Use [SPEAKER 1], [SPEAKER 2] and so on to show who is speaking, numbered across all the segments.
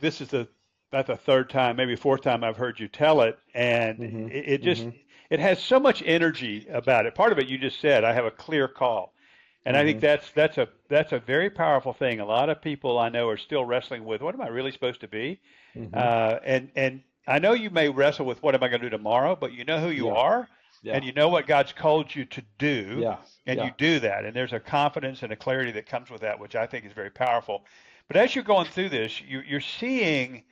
[SPEAKER 1] this is about the third time, maybe fourth time I've heard you tell it, and
[SPEAKER 2] Hmm.
[SPEAKER 1] it just
[SPEAKER 2] Hmm.
[SPEAKER 1] it has so much energy about it. Part of it you just said, I have a clear call, and I think
[SPEAKER 2] Hmm.
[SPEAKER 1] that's a very powerful thing. A lot of people I know are still wrestling with what am I really supposed to be,
[SPEAKER 2] Hmm.
[SPEAKER 1] and I know you may wrestle with what am I going to do tomorrow, but you know who you
[SPEAKER 2] Yeah.
[SPEAKER 1] are,
[SPEAKER 2] Yeah.
[SPEAKER 1] and you know what God's called you to do,
[SPEAKER 2] Yeah.
[SPEAKER 1] and you
[SPEAKER 2] Yeah.
[SPEAKER 1] do that, and there's a confidence and a clarity that comes with that, which I think is very powerful. But as you're going through this, you're seeing,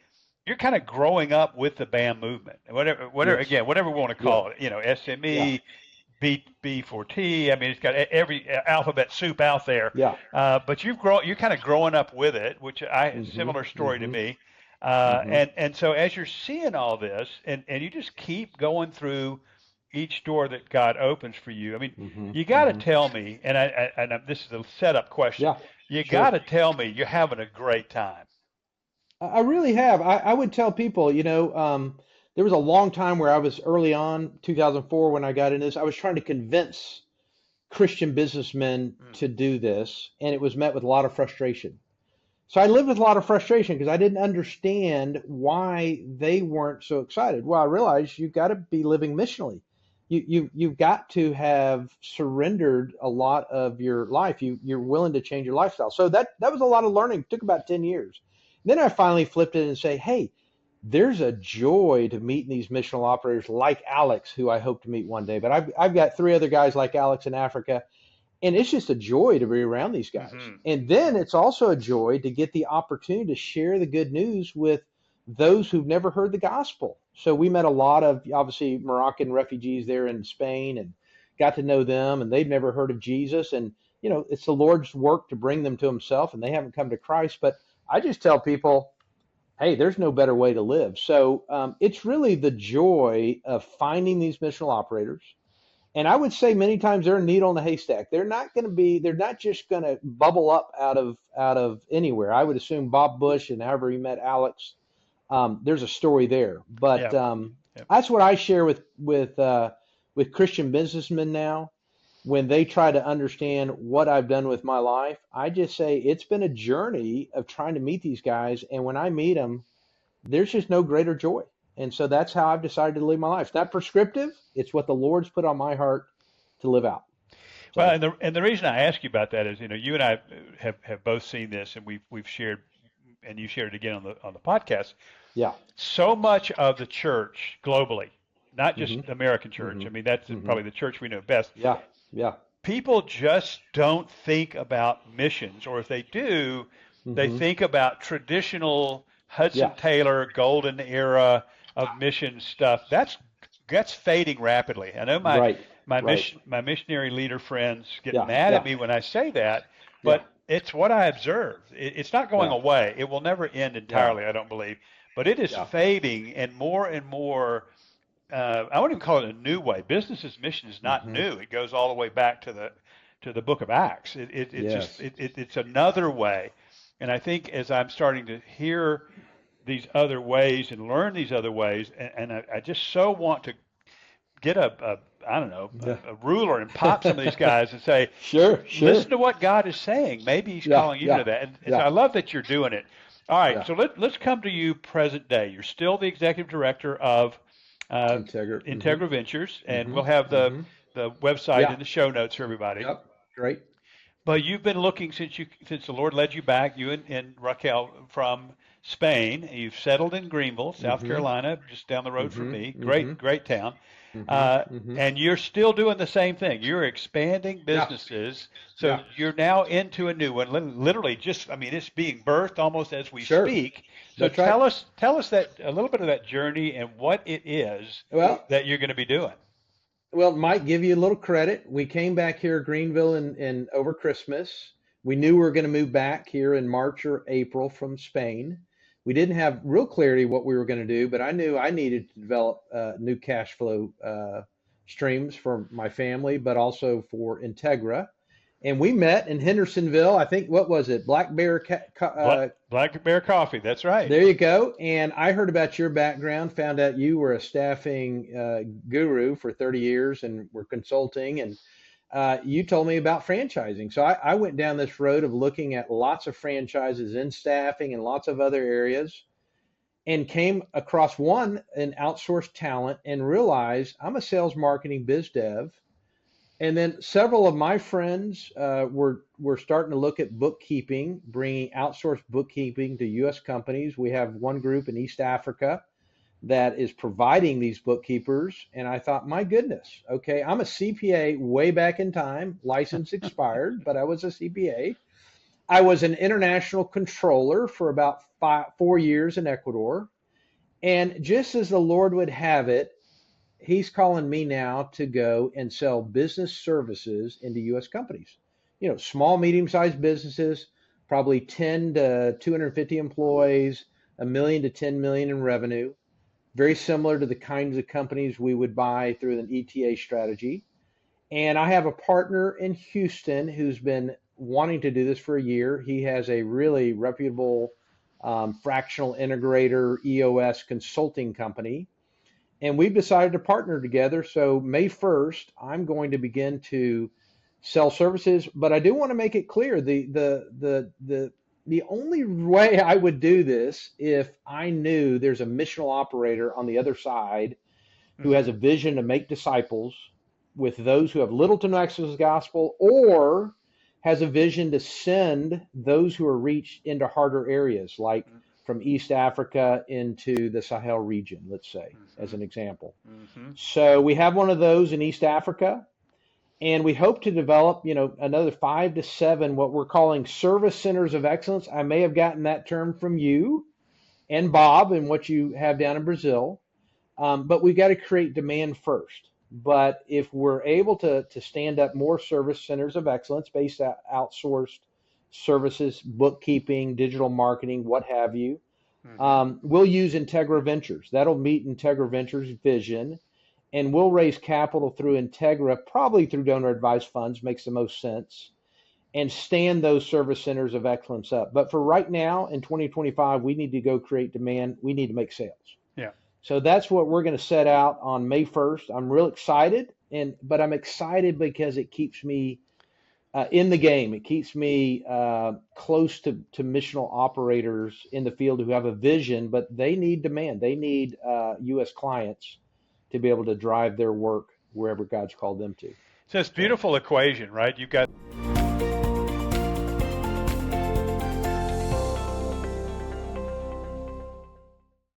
[SPEAKER 1] you're kind of growing up with the BAM movement, whatever
[SPEAKER 2] Yes.
[SPEAKER 1] again, whatever we want to
[SPEAKER 2] Yeah.
[SPEAKER 1] call it,
[SPEAKER 2] Yeah.
[SPEAKER 1] SME, B4T. I mean, it's got every alphabet soup out there.
[SPEAKER 2] Yeah.
[SPEAKER 1] But you're kind of growing up with it, which
[SPEAKER 2] Hmm.
[SPEAKER 1] similar story to
[SPEAKER 2] Hmm.
[SPEAKER 1] me.
[SPEAKER 2] Hmm.
[SPEAKER 1] And so as you're seeing all this, and you just keep going through each door that God opens for you. I mean,
[SPEAKER 2] Hmm.
[SPEAKER 1] you got to
[SPEAKER 2] Hmm.
[SPEAKER 1] tell me, this is a setup question.
[SPEAKER 2] Yeah.
[SPEAKER 1] You got
[SPEAKER 2] Sure.
[SPEAKER 1] to tell me you're having a great time.
[SPEAKER 2] I really have. I would tell people, there was a long time where I was early on, 2004, when I got into this, I was trying to convince Christian businessmen
[SPEAKER 1] Mm.
[SPEAKER 2] to do this, and it was met with a lot of frustration. So I lived with a lot of frustration because I didn't understand why they weren't so excited. Well, I realized you've got to be living missionally. You've got to have surrendered a lot of your life. You're willing to change your lifestyle. So that was a lot of learning. It took about 10 years. Then I finally flipped it and say, hey, there's a joy to meeting these missional operators like Alex, who I hope to meet one day. But I've got three other guys like Alex in Africa, and it's just a joy to be around these guys.
[SPEAKER 1] Hmm.
[SPEAKER 2] And then it's also a joy to get the opportunity to share the good news with those who've never heard the gospel. So we met a lot of obviously Moroccan refugees there in Spain and got to know them, and they've never heard of Jesus. And it's the Lord's work to bring them to himself, and they haven't come to Christ. But I just tell people, hey, there's no better way to live. So it's really the joy of finding these missional operators, and I would say many times they're a needle in the haystack. They're not just going to bubble up out of anywhere. I would assume Bob Bush and however he met Alex, there's a story there. But
[SPEAKER 1] Yep. Yep.
[SPEAKER 2] that's what I share with Christian businessmen now. When they try to understand what I've done with my life, I just say it's been a journey of trying to meet these guys. And when I meet them, there's just no greater joy. And so that's how I've decided to live my life. It's not prescriptive. It's what the Lord's put on my heart to live out.
[SPEAKER 1] Well,
[SPEAKER 2] So
[SPEAKER 1] and the reason I ask you about that is, you and I have both seen this, and we've shared, and you shared it again on the podcast.
[SPEAKER 2] yeah.
[SPEAKER 1] So much of the church globally, not just
[SPEAKER 2] Hmm.
[SPEAKER 1] American church.
[SPEAKER 2] Hmm.
[SPEAKER 1] I mean, that's
[SPEAKER 2] Hmm.
[SPEAKER 1] probably the church we know best.
[SPEAKER 2] Yeah. Yeah.
[SPEAKER 1] People just don't think about missions, or if they do, they
[SPEAKER 2] Hmm.
[SPEAKER 1] think about traditional Hudson
[SPEAKER 2] Yeah.
[SPEAKER 1] Taylor golden era of mission stuff. That's fading rapidly. I know
[SPEAKER 2] Right. Right.
[SPEAKER 1] my missionary leader friends get
[SPEAKER 2] Yeah.
[SPEAKER 1] mad at
[SPEAKER 2] Yeah.
[SPEAKER 1] me when I say that,
[SPEAKER 2] Yeah.
[SPEAKER 1] but it's what I observe. It's not going
[SPEAKER 2] Yeah.
[SPEAKER 1] away. It will never end
[SPEAKER 2] Yeah.
[SPEAKER 1] entirely, I don't believe, but it is
[SPEAKER 2] Yeah.
[SPEAKER 1] fading, and more. I wouldn't even call it a new way. Business's mission is not
[SPEAKER 2] Hmm.
[SPEAKER 1] new. It goes all the way back to the Book of Acts.
[SPEAKER 2] Yes.
[SPEAKER 1] It's another way, and I think as I'm starting to hear these other ways and learn these other ways, and I just so want to get a I don't know
[SPEAKER 2] Yeah.
[SPEAKER 1] a ruler and pop some of these guys and say,
[SPEAKER 2] Sure. Sure.
[SPEAKER 1] listen to what God is saying. Maybe He's
[SPEAKER 2] Yeah.
[SPEAKER 1] calling you to
[SPEAKER 2] Yeah.
[SPEAKER 1] that, and so
[SPEAKER 2] Yeah.
[SPEAKER 1] I love that you're doing it. All right,
[SPEAKER 2] Yeah.
[SPEAKER 1] so let's come to you present day. You're still the executive director of uh,
[SPEAKER 2] Integra. Hmm.
[SPEAKER 1] Integra Ventures, and
[SPEAKER 2] Hmm.
[SPEAKER 1] we'll have
[SPEAKER 2] Hmm.
[SPEAKER 1] the website
[SPEAKER 2] Yeah.
[SPEAKER 1] in the show notes for everybody.
[SPEAKER 2] Yep. Great.
[SPEAKER 1] But you've been looking since the Lord led you back, you and Raquel from Spain. You've settled in Greenville, South
[SPEAKER 2] Hmm.
[SPEAKER 1] Carolina, just down the road from
[SPEAKER 2] Hmm.
[SPEAKER 1] me.
[SPEAKER 2] Hmm.
[SPEAKER 1] Great town.
[SPEAKER 2] Hmm. Hmm.
[SPEAKER 1] And you're still doing the same thing. You're expanding
[SPEAKER 2] Yeah.
[SPEAKER 1] businesses, so
[SPEAKER 2] Yeah.
[SPEAKER 1] you're now into a new one. Literally, just I mean, it's being birthed almost as we
[SPEAKER 2] Sure.
[SPEAKER 1] speak. So
[SPEAKER 2] That's right.
[SPEAKER 1] tell us that a little bit of that journey and what it is
[SPEAKER 2] Well,
[SPEAKER 1] that you're going to be doing.
[SPEAKER 2] Mike, give you a little credit. We came back here to Greenville in over Christmas. We knew we were going to move back here in March or April from Spain. We didn't have real clarity what we were going to do, but I knew I needed to develop new cash flow streams for my family, but also for Integra. And we met in Hendersonville. I think what was it, Black Bear
[SPEAKER 1] Black Bear Coffee. That's right.
[SPEAKER 2] there you go. And I heard about your background, found out you were a staffing guru for 30 years and were consulting. And you told me about franchising. So I went down this road of looking at lots of franchises in staffing and lots of other areas, and came across one in outsourced talent and realized I'm a sales marketing biz dev. And then several of my friends were starting to look at bookkeeping, bringing outsourced bookkeeping to U.S. companies. We have one group in East Africa that is providing these bookkeepers. And I thought, my goodness, okay, I'm a CPA way back in time, license expired, but I was a CPA. I was an international controller for about 4 years in Ecuador. And just as the Lord would have it, he's calling me now to go and sell business services into U.S. companies. You know, small, medium-sized businesses, probably 10 to 250 employees, a million to 10 million in revenue. Very similar to the kinds of companies we would buy through an ETA strategy. And I have a partner in Houston who's been wanting to do this for a year. He has a really reputable fractional integrator EOS consulting company, and we've decided to partner together. So May 1st, I'm going to begin to sell services, but I do want to make it clear the only way I would do this if I knew there's a missional operator on the other side who has a vision to make disciples with those who have little to no access to the gospel, or has a vision to send those who are reached into harder areas, like from East Africa into the Sahel region, let's say, as an example. So we have one of those in East Africa, and we hope to develop, another 5 to 7 what we're calling service centers of excellence. I may have gotten that term from you and Bob and what you have down in Brazil, but we've got to create demand first. But if we're able to stand up more service centers of excellence based on outsourced services, bookkeeping, digital marketing, what have you, we'll use Integra Ventures. That'll meet Integra Ventures' vision, and we'll raise capital through Integra, probably through donor advised funds, makes the most sense, and stand those service centers of excellence up. But for right now, in 2025, we need to go create demand. We need to make sales.
[SPEAKER 1] Yeah.
[SPEAKER 2] So that's what we're going to set out on May 1st. I'm real excited, but I'm excited because it keeps me in the game. It keeps me close to missional operators in the field who have a vision, but they need demand. They need U.S. clients to be able to drive their work wherever God's called them to.
[SPEAKER 1] So it's a beautiful equation, right? You've got